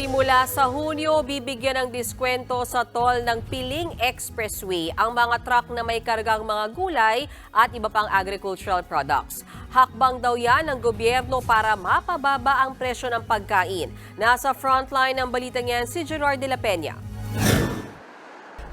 Simula sa Hunyo, bibigyan ng diskwento sa toll ng Piling Expressway ang mga truck na may kargang mga gulay at iba pang agricultural products. Hakbang daw yan ng gobyerno para mapababa ang presyo ng pagkain. Nasa frontline ng balitang yan si Gerard de la Peña.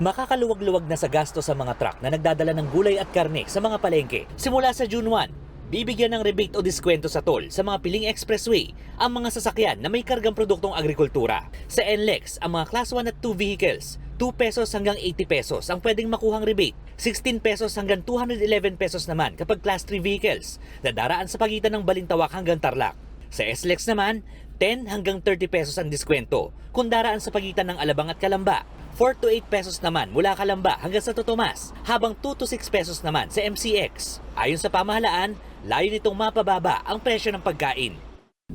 Makakaluwag-luwag na sa gasto sa mga truck na nagdadala ng gulay at karne sa mga palengke. Simula sa June 1, bibigyan ng rebate o diskwento sa toll sa mga Piling Expressway ang mga sasakyan na may kargang produktong agrikultura. Sa NLEX, ang mga Class 1 at 2 vehicles, 2 pesos hanggang 80 pesos ang pwedeng makuhang rebate. 16 pesos hanggang 211 pesos naman kapag Class 3 vehicles na daraan sa pagitan ng Balintawak hanggang Tarlac. Sa SLEX naman, 10 hanggang 30 pesos ang diskwento kung daraan sa pagitan ng Alabang at Calamba. 4 to 8 pesos naman mula Calamba hanggang sa Totomas, habang 2 to 6 pesos naman sa MCX. Ayon sa pamahalaan, layo nitong mapababa ang presyo ng pagkain.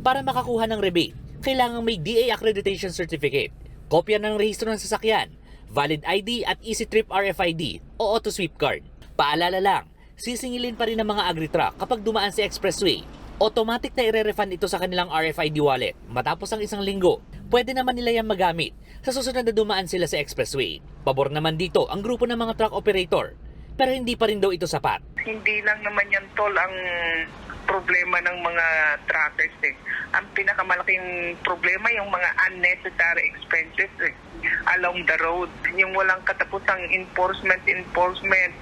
Para makakuha ng rebate, kailangang may DA Accreditation Certificate, kopya ng rehistro ng sasakyan, valid ID at Easy Trip RFID o Auto Sweep Card. Paalala lang, sisingilin pa rin ng mga agri-truck kapag dumaan sa expressway. Automatic na ire-refund ito sa kanilang RFID wallet matapos ang isang linggo. Pwede naman nila yan magamit sa susunod na dumaan sila sa expressway. Pabor naman dito ang grupo ng mga truck operator. Pero hindi pa rin daw ito sapat. Hindi lang naman yan tol ang problema ng mga truckers Ang pinakamalaking problema yung mga unnecessary expenses along the road. Yung walang katapusang enforcement,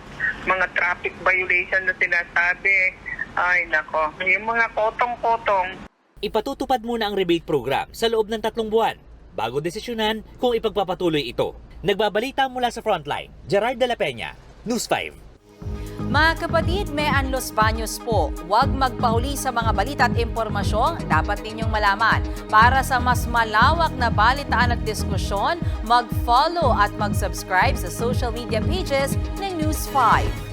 mga traffic violation na sinasabi. Ay nako, yung mga kotong-kotong. Ipatutupad muna ang rebate program sa loob ng 3 buwan bago desisyonan kung ipagpapatuloy ito. Nagbabalita mula sa Frontline, Gerard de la Peña, News 5. Mga kapatid, may Los Baños po. Huwag magpahuli sa mga balita at impormasyong dapat ninyong malaman. Para sa mas malawak na balitaan at diskusyon, mag-follow at mag-subscribe sa social media pages ng News 5.